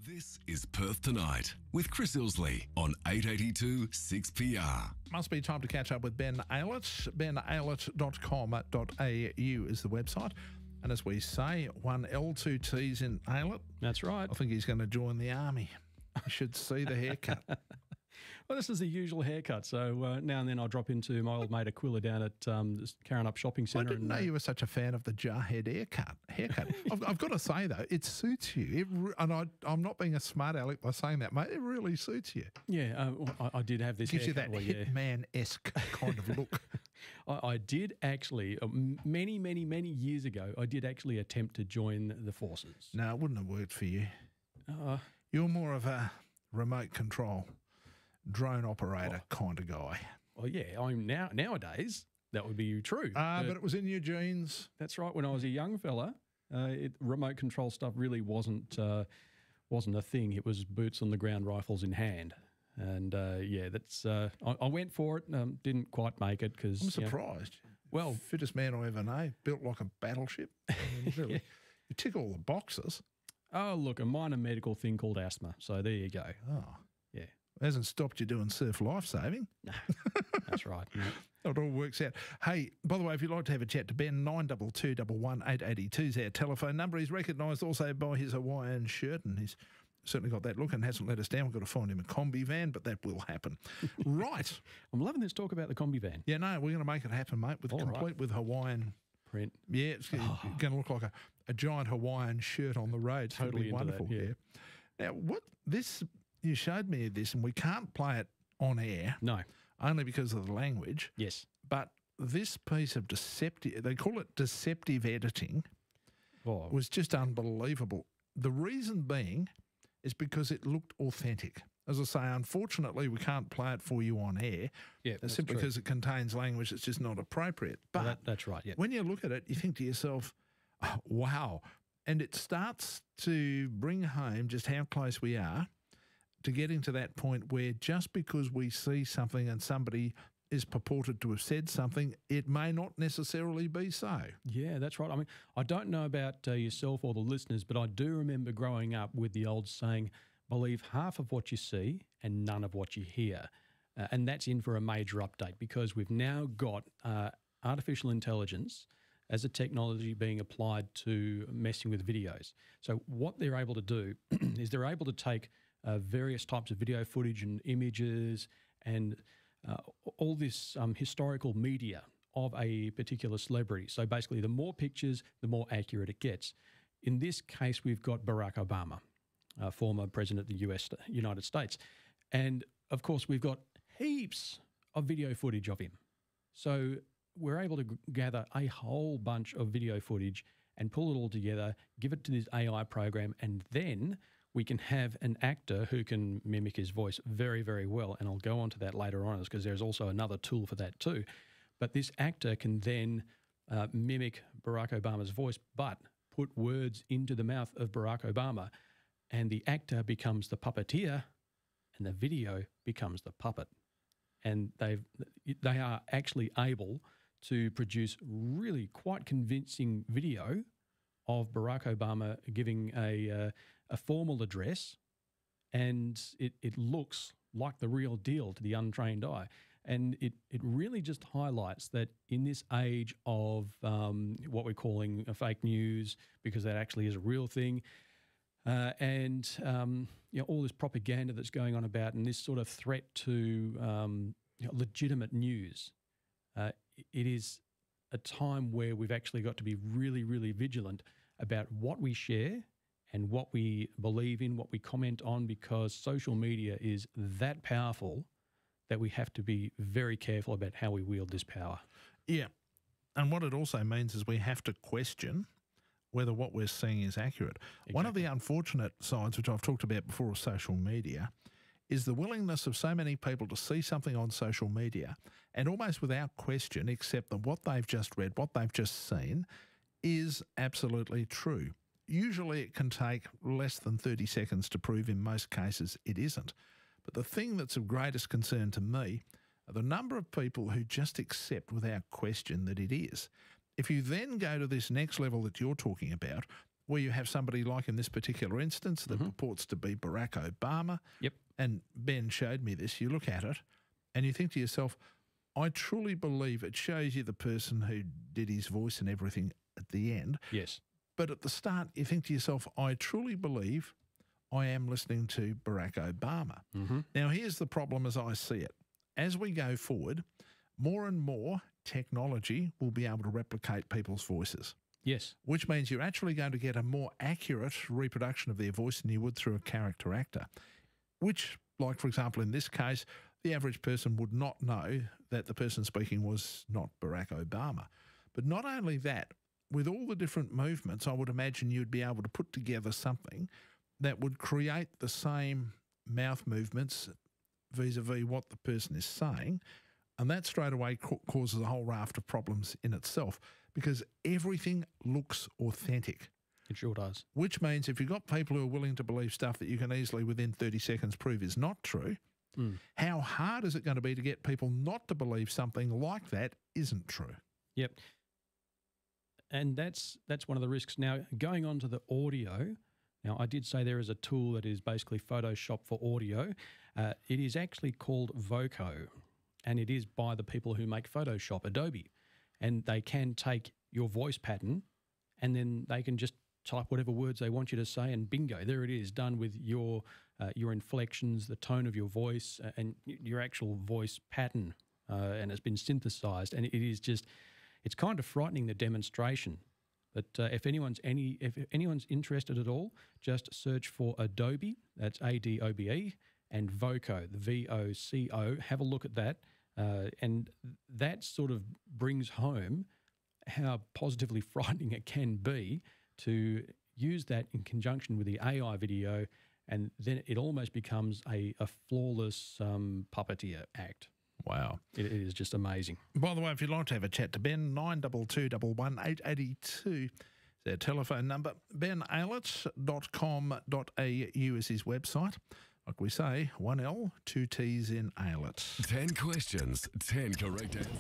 This is Perth Tonight with Chris Ilsley on 882 6PR. Must be time to catch up with Ben Aylett. benaylett.com.au is the website. And as we say, 1 L, 2 T's in Aylett. That's right. I think he's going to join the army. You should see the haircut. Well, this is the usual haircut. So now and then I drop into my old mate Aquila down at Carrinup Shopping Centre. I didn't know you were such a fan of the jarhead haircut. I've got to say, though, it suits you. I'm not being a smart aleck by saying that, mate. It really suits you. Yeah, I did have this Gives haircut. you that Hitman-esque kind of look. I did actually, many years ago, I did actually attempt to join the forces. No, it wouldn't have worked for you. You're more of a remote control drone operator kind of guy. Well, yeah, I'm nowadays that would be true. But it was in your genes. That's right. When I was a young fella, remote control stuff really wasn't a thing. It was boots on the ground, rifles in hand. And that's I went for it. Didn't quite make it because I'm surprised. Well, fittest man I ever know, built like a battleship. I mean, really, you tick all the boxes. Oh, look, a minor medical thing called asthma. So there you go. Oh, yeah. It hasn't stopped you doing surf lifesaving. No, that's right. Yeah. It all works out. Hey, by the way, if you'd like to have a chat to Ben, 922 882 is our telephone number. He's recognised also by his Hawaiian shirt, and he's certainly got that look and hasn't let us down. We've got to find him a combi van, but that will happen. Right. I'm loving this talk about the combi van. Yeah, no, we're going to make it happen, mate, with Hawaiian print. Yeah, it's going to look like a giant Hawaiian shirt on the road. It's totally going to be wonderful. That, yeah. Now, you showed me this, and we can't play it on air. No. Only because of the language. Yes. But this piece of they call it deceptive editing, was just unbelievable. The reason being is because it looked authentic. As I say, unfortunately, we can't play it for you on air. Yeah, that's simply true. because it contains language that's just not appropriate. But well, that's right, yeah. When you look at it, you think to yourself, oh, wow. And it starts to bring home just how close we are to getting to that point where just because we see something and somebody is purported to have said something, it may not necessarily be so. Yeah, that's right. I mean, I don't know about yourself or the listeners, but I do remember growing up with the old saying, believe half of what you see and none of what you hear. And that's in for a major update because we've now got artificial intelligence as a technology being applied to messing with videos. So what they're able to do is they're able to take various types of video footage and images and all this historical media of a particular celebrity. So basically, the more pictures, the more accurate it gets. In this case, we've got Barack Obama, former president of the United States. And, of course, we've got heaps of video footage of him. So we're able to gather a whole bunch of video footage and pull it all together, give it to this AI program, and then we can have an actor who can mimic his voice very, very well. And I'll go on to that later on because there's also another tool for that too. But this actor can then mimic Barack Obama's voice, but put words into the mouth of Barack Obama. And the actor becomes the puppeteer and the video becomes the puppet. And they are actually able to produce really quite convincing video of Barack Obama giving a formal address, and it looks like the real deal to the untrained eye. And it really just highlights that in this age of what we're calling fake news, because that actually is a real thing, and all this propaganda that's going on about and this sort of threat to legitimate news, it is a time where we've actually got to be really, really vigilant about what we share and what we believe in, what we comment on, because social media is that powerful that we have to be very careful about how we wield this power. Yeah. And what it also means is we have to question whether what we're seeing is accurate. Exactly. One of the unfortunate sides, which I've talked about before, of social media is the willingness of so many people to see something on social media and almost without question accept that what they've just read, what they've just seen is absolutely true. Usually it can take less than 30 seconds to prove in most cases it isn't. But the thing that's of greatest concern to me are the number of people who just accept without question that it is. If you then go to this next level that you're talking about, where you have somebody like in this particular instance that purports to be Barack Obama. Yep. And Ben showed me this. You look at it and you think to yourself, I truly believe it shows you the person who did his voice and everything at the end. Yes. But at the start, you think to yourself, I truly believe I am listening to Barack Obama. Now, here's the problem as I see it. As we go forward, more and more technology will be able to replicate people's voices. Yes. Which means you're actually going to get a more accurate reproduction of their voice than you would through a character actor, which, like, for example, in this case, the average person would not know that the person speaking was not Barack Obama. But not only that, with all the different movements, I would imagine you'd be able to put together something that would create the same mouth movements vis-a-vis what the person is saying, and that straight away causes a whole raft of problems in itself because everything looks authentic. It sure does. Which means if you've got people who are willing to believe stuff that you can easily within 30 seconds prove is not true, how hard is it going to be to get people not to believe something like that isn't true? Yep. And that's one of the risks. Now, going on to the audio, now I did say there is a tool that is basically Photoshop for audio. It is actually called Voco, and it is by the people who make Photoshop, Adobe. And they can take your voice pattern and then they can just type whatever words they want you to say, and bingo, there it is, done with your inflections, the tone of your voice, and your actual voice pattern, and it's been synthesized. And it is just, it's kind of frightening, the demonstration. But if anyone's interested at all, just search for Adobe, that's ADOBE, and Voco, the VOCO. Have a look at that, and that sort of brings home how positively frightening it can be to use that in conjunction with the AI video, and then it almost becomes a flawless puppeteer act. Wow. It is just amazing. By the way, if you'd like to have a chat to Ben, 92211 is their telephone number. benaylett.com.au is his website. Like we say, 1L, 2 T's in Aylett. 10 questions, 10 correct answers.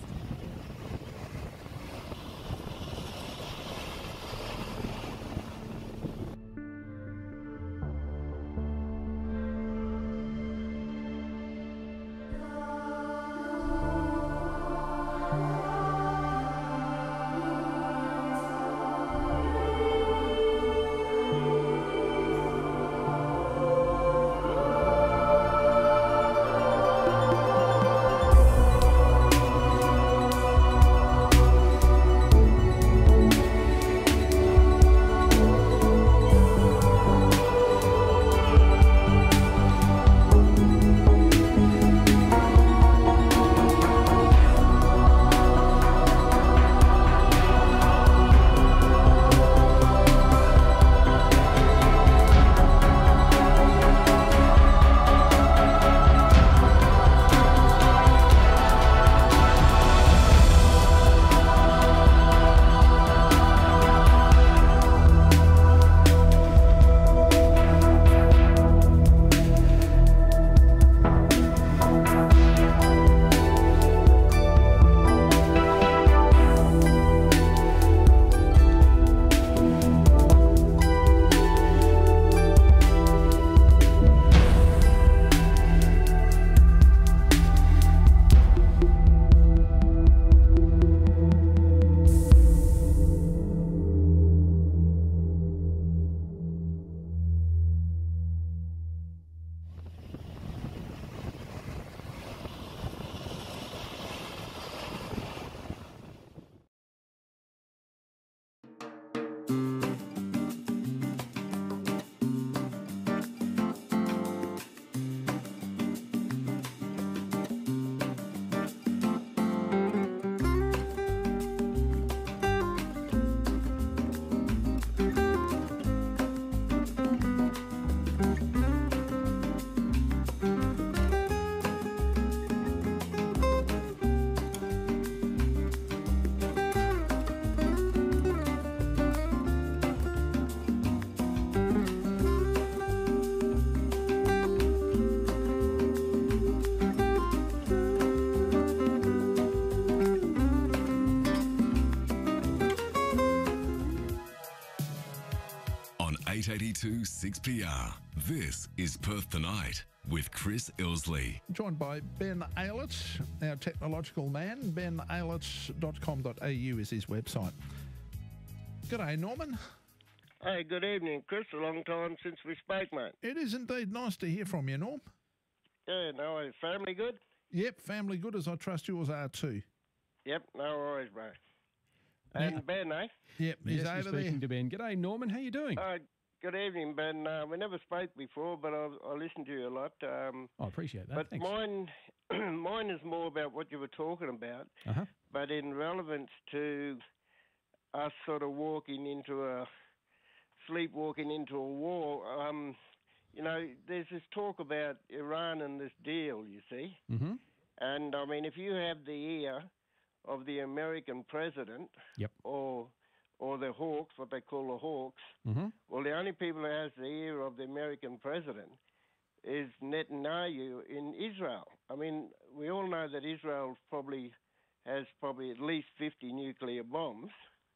on 882 6PR. This is Perth Tonight with Chris Ilsley. Joined by Ben Aylett, our technological man. benaylett.com.au is his website. G'day, Norman. Hey, good evening, Chris. A long time since we spoke, mate. It is indeed nice to hear from you, Norm. Yeah, no worries. Family good? Yep, family good, as I trust yours are too. Yep, no worries, bro. And Ben, eh? Yep, he's Yes, you're over there. speaking to Ben. G'day, Norman. How you doing? Good evening, Ben. We never spoke before, but I listened to you a lot. I appreciate that. But Thanks. mine is more about what you were talking about, Uh-huh. but in relevance to us sort of sleepwalking into a war. You know, there's this talk about Iran and this deal, you see. Mm-hmm. And, I mean, if you have the ear of the American president Yep. or the Hawks, what they call the Hawks, Mm-hmm. well, the only people who has the ear of the American president is Netanyahu in Israel. I mean, we all know that Israel has at least 50 nuclear bombs,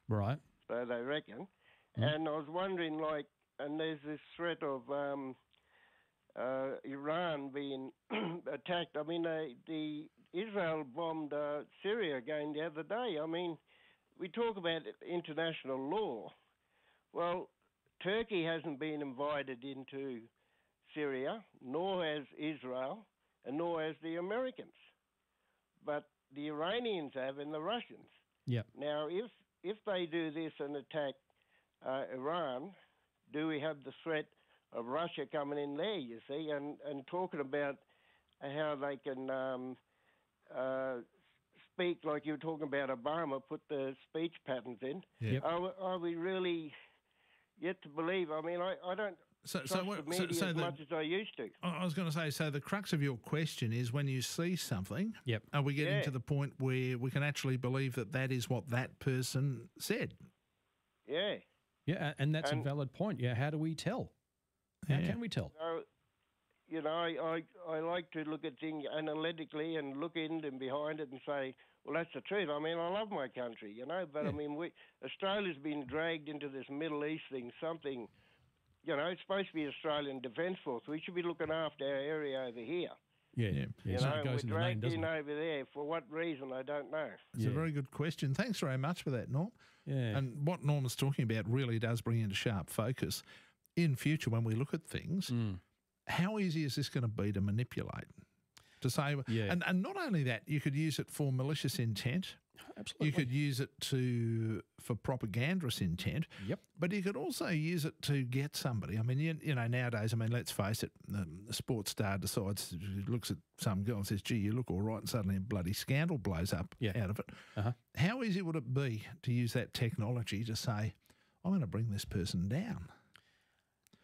Right. so they reckon. And I was wondering, and there's this threat of Iran being attacked. I mean, the Israel bombed Syria again the other day. I mean, we talk about international law. Well, Turkey hasn't been invited into Syria, nor has Israel, and nor has the Americans. But the Iranians have and the Russians. Yep. Now, if they do this and attack Iran, do we have the threat of Russia coming in there, you see, and talking about how they can speak, like you were talking about Obama, put the speech patterns in. Yep. Are we really yet to believe? I mean, I don't trust the media as much as I used to. I was going to say, so the crux of your question is when you see something, Yep. are we getting to the point where we can actually believe that that is what that person said? Yeah. Yeah, and that's a valid point. Yeah, how do we tell? How can we tell? So, you know, I like to look at things analytically and look in and behind it and say, well, that's the truth. I mean, I love my country, you know, but I mean, Australia's been dragged into this Middle East thing, something, you know, it's supposed to be Australian Defence Force. We should be looking after our area over here. Yeah. You So know, it goes in we're the name, dragged doesn't in it? over there. For what reason, I don't know. It's a very good question. Thanks very much for that, Norm. Yeah. And what Norm is talking about really does bring into sharp focus in future when we look at things. How easy is this going to be to manipulate? To say, and not only that, you could use it for malicious intent. Absolutely. You could use it for propagandous intent. Yep. But you could also use it to get somebody. I mean, you know, nowadays, I mean, let's face it, the sports star decides, looks at some girl and says, gee, you look all right, and suddenly a bloody scandal blows up out of it. Uh-huh. How easy would it be to use that technology to say, I'm going to bring this person down?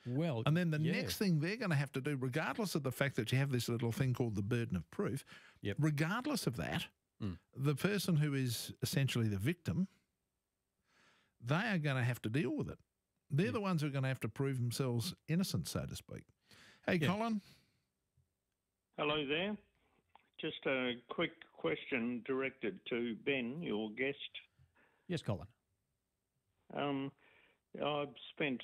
Well, And then the next thing they're going to have to do, regardless of the fact that you have this little thing called the burden of proof, regardless of that, the person who is essentially the victim, they are going to have to deal with it. They're the ones who are going to have to prove themselves innocent, so to speak. Hey, Colin. Hello there. Just a quick question directed to Ben, your guest. Yes, Colin. I've spent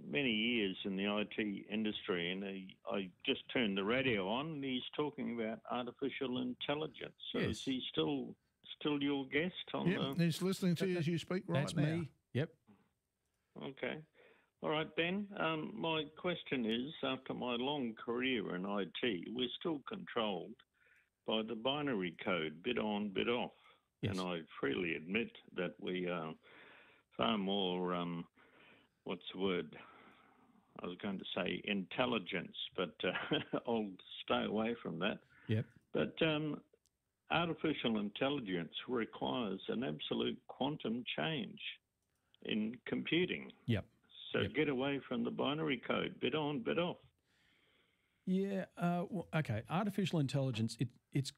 many years in the IT industry, and I just turned the radio on, and he's talking about artificial intelligence. So is he still your guest? He's listening to you as you speak right That's now. me. Yep. Okay. All right, Ben. My question is, after my long career in IT, we're still controlled by the binary code, bit on, bit off. Yes. And I freely admit that we are far more, what's the word? I was going to say intelligence, but I'll stay away from that. Yep. But artificial intelligence requires an absolute quantum change in computing. Yep. So get away from the binary code, bit on, bit off. Yeah. Well, okay. Artificial intelligence, it's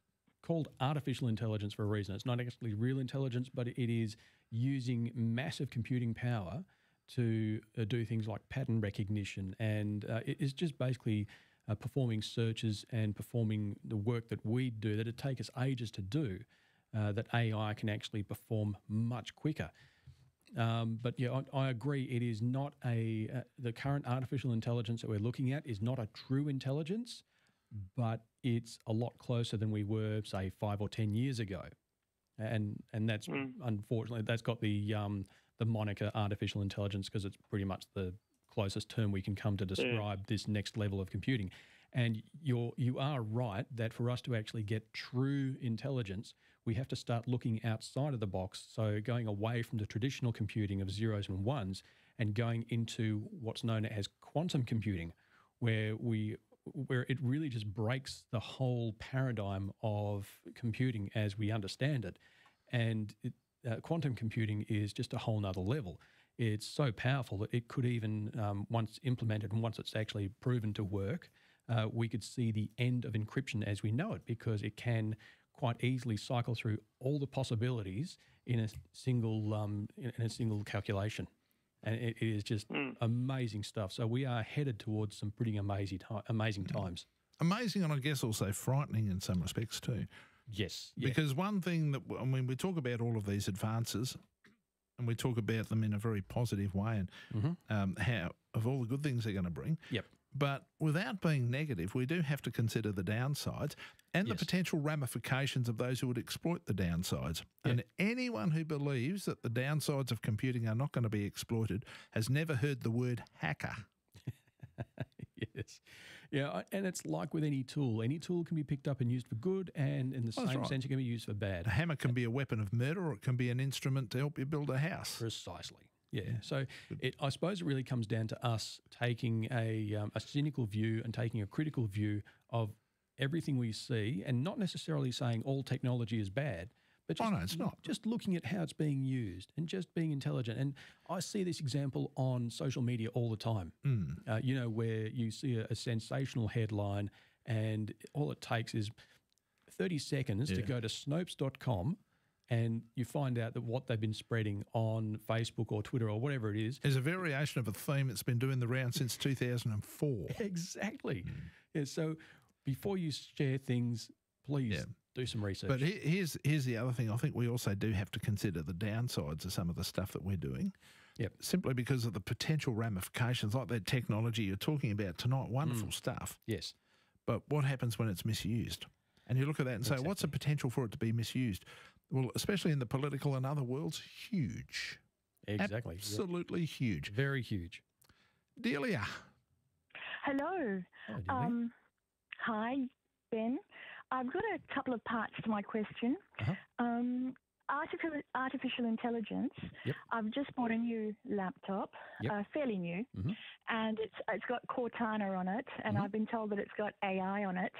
called artificial intelligence for a reason. It's not actually real intelligence, but it is using massive computing power to do things like pattern recognition. And it is just basically performing searches and performing the work that we do that it take us ages to do, that AI can actually perform much quicker. But yeah, I agree. It is not the current artificial intelligence that we're looking at is not a true intelligence, but it's a lot closer than we were, say, 5 or 10 years ago. And that's unfortunately that's got the moniker artificial intelligence because it's pretty much the closest term we can come to describe this next level of computing. And you are right that for us to actually get true intelligence, we have to start looking outside of the box. So going away from the traditional computing of zeros and ones and going into what's known as quantum computing, where it really just breaks the whole paradigm of computing as we understand it. And quantum computing is just a whole nother level. It's so powerful that it could even, once implemented and once it's actually proven to work, we could see the end of encryption as we know it, because it can quite easily cycle through all the possibilities in a single calculation. And it is just amazing stuff. So we are headed towards some pretty amazing times. Amazing, and I guess also frightening in some respects too. Yes. Because one thing that, I mean, we talk about all of these advances and we talk about them in a very positive way and how of all the good things they're going to bring. Yep. But without being negative, we do have to consider the downsides and the potential ramifications of those who would exploit the downsides. Yeah. And anyone who believes that the downsides of computing are not going to be exploited has never heard the word hacker. Yes. Yeah, and it's like with any tool. Any tool can be picked up and used for good, and in the same sense, it can be used for bad. A hammer can be a weapon of murder, or it can be an instrument to help you build a house. Precisely. Yeah, so I suppose it really comes down to us taking a cynical view and taking a critical view of everything we see, and not necessarily saying all technology is bad, but just, it's not. Just looking at how it's being used and just being intelligent. And I see this example on social media all the time, where you see a sensational headline and all it takes is 30 seconds to go to Snopes.com and you find out that what they've been spreading on Facebook or Twitter or whatever it is a variation of a theme that's been doing the round since 2004. Exactly. Yeah, so before you share things, please do some research. But here's the other thing. I think we also do have to consider the downsides of some of the stuff that we're doing. Yep. Simply because of the potential ramifications, like that technology you're talking about tonight. Wonderful stuff. Yes. But what happens when it's misused? And you look at that and say, what's the potential for it to be misused? Well, especially in the political and other worlds, huge. Exactly. Absolutely huge. Very huge. Delia. Hello. Hi, Delia. Hi, Ben. I've got a couple of parts to my question. Artificial intelligence. Yep. I've just bought a new laptop, fairly new, and it's got Cortana on it, and I've been told that it's got AI on it.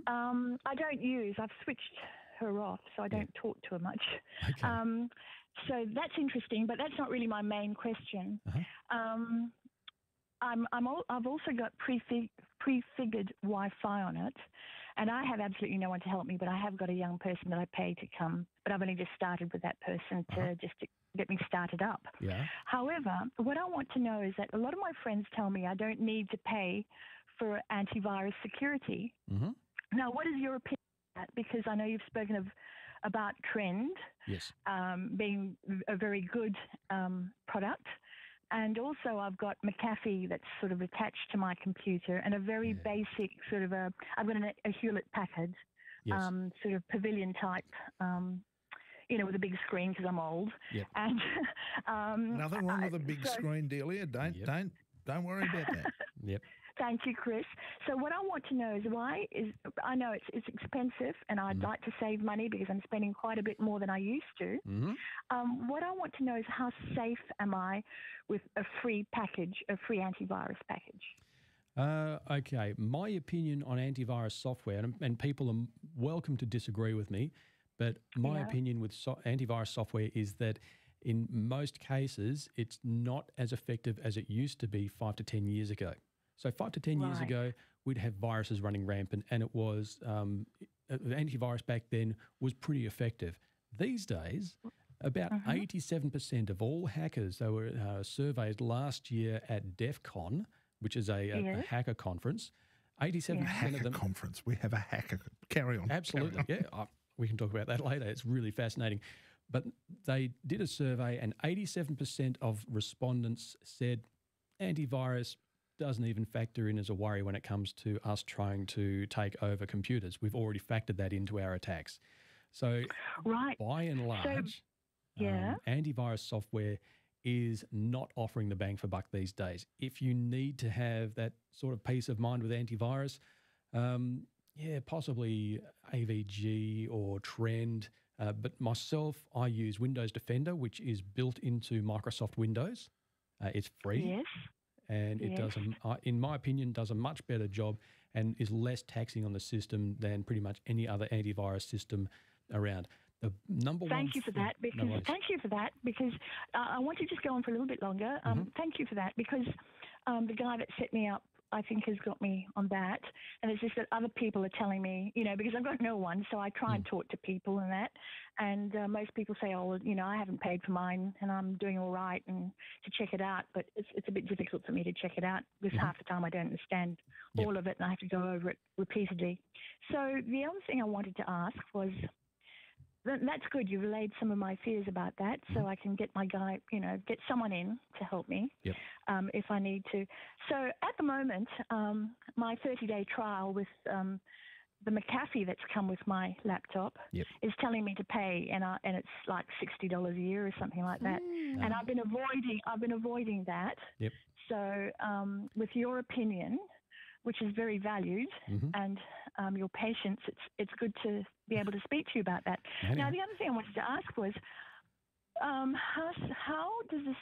I've switched her off, so I don't talk to her much. Okay. So that's interesting, but that's not really my main question. I've also got prefigured Wi-Fi on it, and I have absolutely no one to help me, but I have got a young person that I pay to come, but I've only just started with that person to get me started up. Yeah. However, what I want to know is that a lot of my friends tell me I don't need to pay for antivirus security. Now, what is your opinion on that? Because I know you've spoken about Trend being a very good product. And also I've got McAfee that's sort of attached to my computer, and a very basic sort of I've got a Hewlett-Packard sort of pavilion type, with a big screen because I'm old. Yep. And nothing wrong with a big screen, Delia. Don't worry about that. Yep. Thank you, Chris. So what I want to know is I know it's expensive, and I'd like to save money because I'm spending quite a bit more than I used to. What I want to know is how safe am I with a free antivirus package? Okay. My opinion on antivirus software, and people are welcome to disagree with me, but my opinion with antivirus software is that in most cases, it's not as effective as it used to be 5 to 10 years ago. So 5 to 10 years ago, we'd have viruses running rampant, and it was antivirus back then was pretty effective. These days, about 87% of all hackers that were surveyed last year at DEF CON, which is a hacker conference, 87% of them... conference. We have a hacker. Carry on. Absolutely, we can talk about that later. It's really fascinating. But they did a survey and 87% of respondents said antivirus doesn't even factor in as a worry when it comes to us trying to take over computers. We've already factored that into our attacks. So by and large, antivirus software is not offering the bang for buck these days. If you need to have that sort of peace of mind with antivirus, possibly AVG or Trend. But myself, I use Windows Defender, which is built into Microsoft Windows. It's free. Yes. And it does, in my opinion, does a much better job and is less taxing on the system than pretty much any other antivirus system around. The number one. Thank you for that. Because I want to just go on for a little bit longer. Thank you for that, because the guy that set me up, I think, has got me on that. And it's just that other people are telling me, because I've got no one, so I try and talk to people and that. And most people say, I haven't paid for mine and I'm doing all right, and to check it out. But it's a bit difficult for me to check it out because half the time I don't understand all of it and I have to go over it repeatedly. So the other thing I wanted to ask was, that's good. You relayed some of my fears about that, so I can get my guy, get someone in to help me if I need to. So at the moment, my 30-day trial with the McAfee that's come with my laptop is telling me to pay, and it's like $60 a year or something like that. And I've been avoiding that. So with your opinion, which is very valued, and your patience, it's good to be able to speak to you about that. Now, the other thing I wanted to ask was, how does this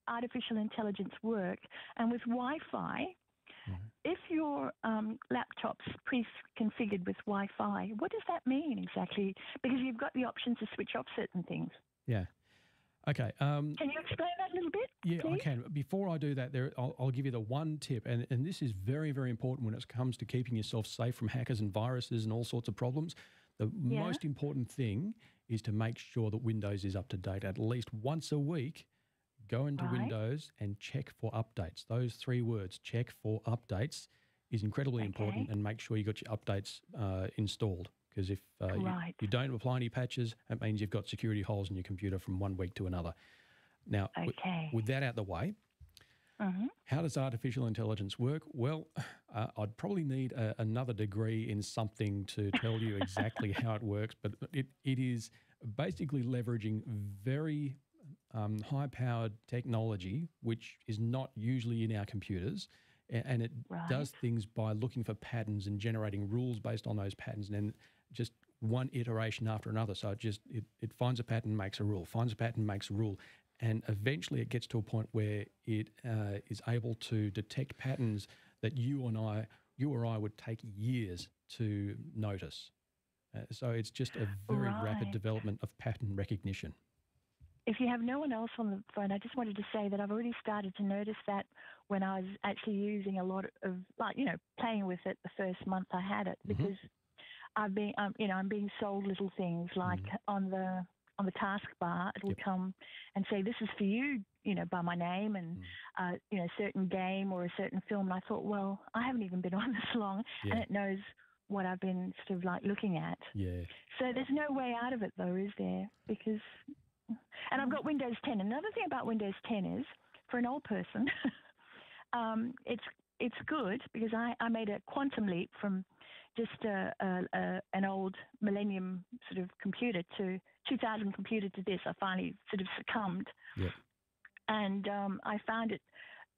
artificial intelligence work? And with Wi-Fi, if your laptop's pre-configured with Wi-Fi, what does that mean exactly? Because you've got the option to switch off certain things. Yeah. Okay. Can you explain that a little bit? Yeah, please? I can. Before I do that, I'll give you the one tip, and this is very, very important when it comes to keeping yourself safe from hackers and viruses and all sorts of problems. The most important thing is to make sure that Windows is up to date. At least once a week, go into Windows and check for updates. Those 3 words, check for updates, is incredibly important, and make sure you got your updates installed. Because if you don't apply any patches, it means you've got security holes in your computer from one week to another. Now, with that out the way, how does artificial intelligence work? Well, I'd probably need another degree in something to tell you exactly how it works, but it is basically leveraging very high-powered technology, which is not usually in our computers, and it does things by looking for patterns and generating rules based on those patterns, and then just one iteration after another. So it finds a pattern, makes a rule, finds a pattern, makes a rule. And eventually it gets to a point where it is able to detect patterns that you or I would take years to notice. So it's just a very rapid development of pattern recognition. If you have no one else on the phone, I just wanted to say that I've already started to notice that when I was actually using a lot of, playing with it the first month I had it, because I'm being sold little things like on the taskbar, it will come and say, this is for you, by my name and, certain game or a certain film. And I thought, well, I haven't even been on this long, and it knows what I've been sort of looking at. Yeah. So there's no way out of it though, is there? Because, and I've got Windows 10. Another thing about Windows 10 is, for an old person, it's good because I made a quantum leap from just an old Millennium sort of computer to 2000 computer to this. I finally sort of succumbed. Yep. And I found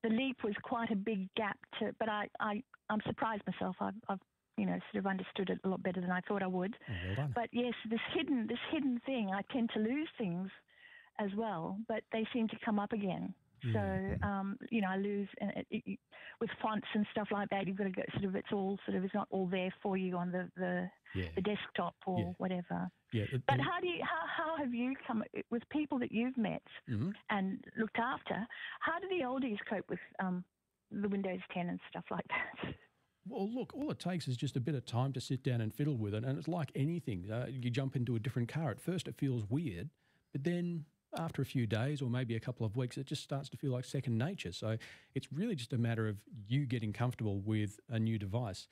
the leap was quite a big gap but I'm surprised myself. I've sort of understood it a lot better than I thought I would. Oh, well done. But yes, this hidden thing, I tend to lose things as well, but they seem to come up again. So, I lose with fonts and stuff like that. You've got to go it's not all there for you on the desktop or whatever. Yeah. But how have you come with people that you've met and looked after? How do the oldies cope with the Windows 10 and stuff like that? Well, look, all it takes is just a bit of time to sit down and fiddle with it. And it's like anything. You jump into a different car. At first it feels weird, but then after a few days or maybe a couple of weeks, it just starts to feel like second nature. So it's really just a matter of you getting comfortable with a new device.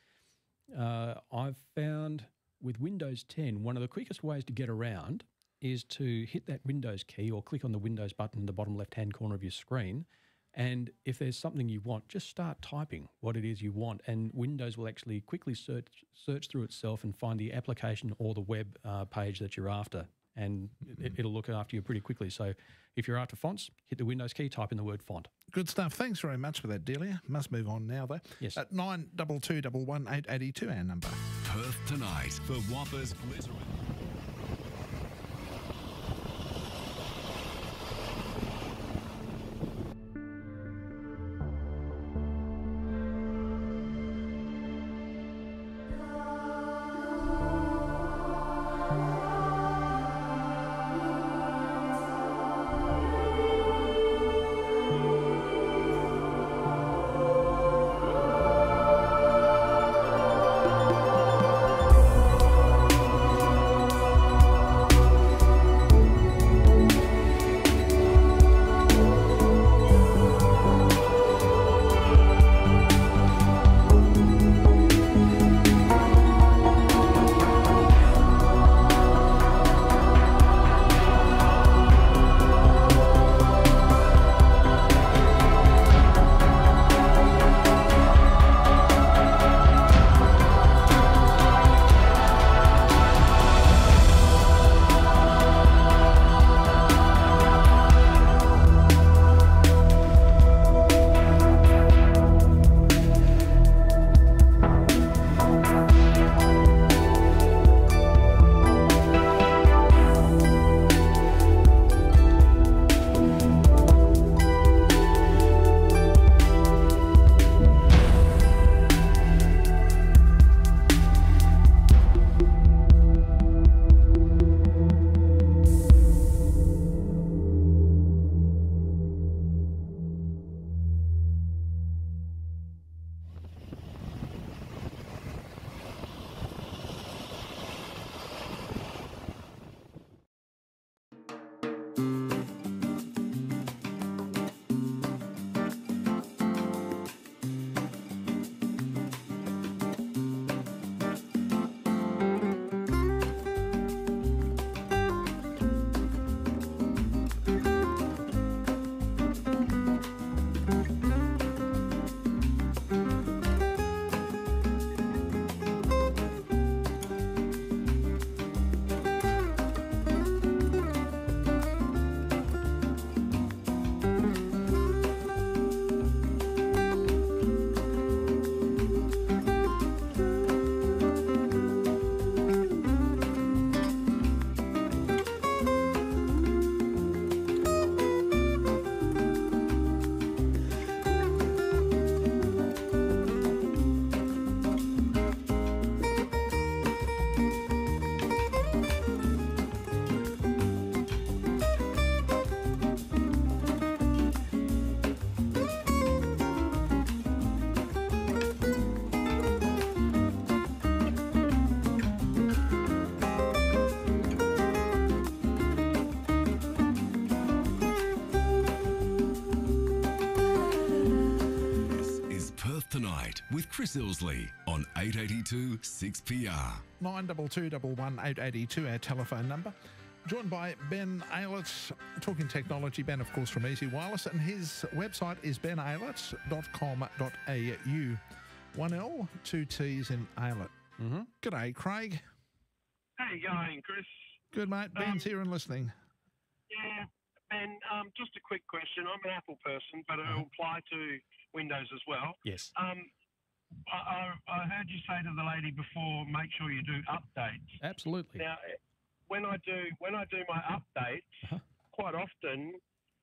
I've found with Windows 10, one of the quickest ways to get around is to hit that Windows key or click on the Windows button in the bottom left-hand corner of your screen. And if there's something you want, just start typing what it is you want, and Windows will actually quickly search through itself and find the application or the web page that you're after, and it'll look after you pretty quickly. So if you're after fonts, hit the Windows key, type in the word font. Good stuff. Thanks very much for that, Delia. Must move on now, though. Yes. At 92211882, our number. Perth Tonight for Whoppers Glitter. Tonight with Chris Ilsley on 882 6PR. 92211882, our telephone number. Joined by Ben Aylett, talking technology. Ben, of course, from Easy Wireless, and his website is benaylett.com.au. 1L, 2 T's in Aylett. Mm-hmm. G'day, Craig. How you going, Chris? Good, mate. Ben's here and listening. Yeah, Ben, just a quick question. I'm an Apple person, but it'll apply to Windows as well. Yes. I heard you say to the lady before, make sure you do updates. Absolutely. Now, when I do my updates, quite often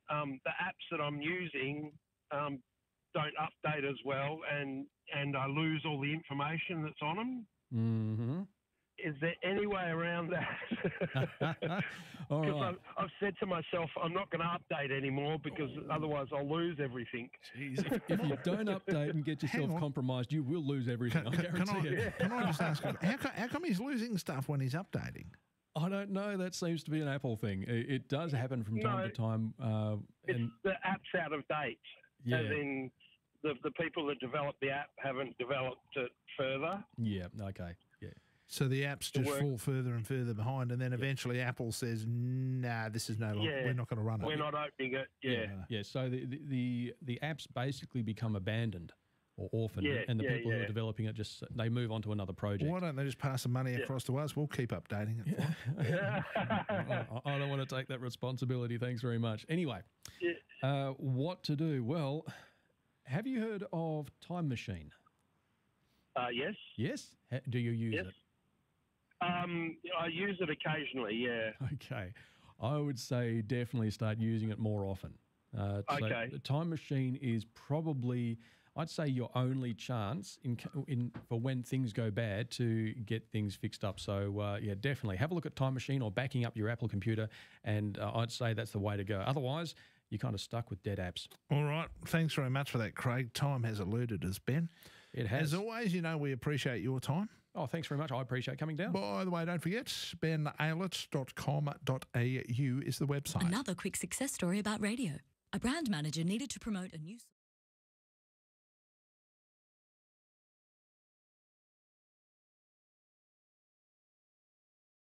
the apps that I'm using don't update as well, and I lose all the information that's on them. Mm-hmm. Is there any way around that? Because I've said to myself, I'm not going to update anymore because otherwise I'll lose everything. Jeez, if you don't update and get yourself compromised, you will lose everything. Can I just ask you, how come he's losing stuff when he's updating? I don't know. That seems to be an Apple thing. It does happen from time to time. It's the app's out of date. Yeah. As in the people that develop the app haven't developed it further. Yeah, okay. Yeah. So the apps just fall further and further behind, and then eventually Apple says, "Nah, this is no longer. We're not going to run it. We're not opening it." Yeah. So the apps basically become abandoned or orphaned, and the people who are developing it they move on to another project. Why don't they just pass the money across to us? We'll keep updating it. I don't want to take that responsibility. Thanks very much. Anyway, what to do? Well, have you heard of Time Machine? Yes. Yes? Do you use it? I use it occasionally, yeah. Okay. I would say definitely start using it more often. Okay. So the Time Machine is probably, I'd say, your only chance for when things go bad to get things fixed up. So, definitely have a look at Time Machine or backing up your Apple computer, and I'd say that's the way to go. Otherwise, you're kind of stuck with dead apps. All right. Thanks very much for that, Craig. Time has eluded us, Ben. It has. As always, we appreciate your time. Oh, thanks very much. I appreciate coming down. By the way, don't forget, benaylett.com.au is the website. Another quick success story about radio. A brand manager needed to promote a new...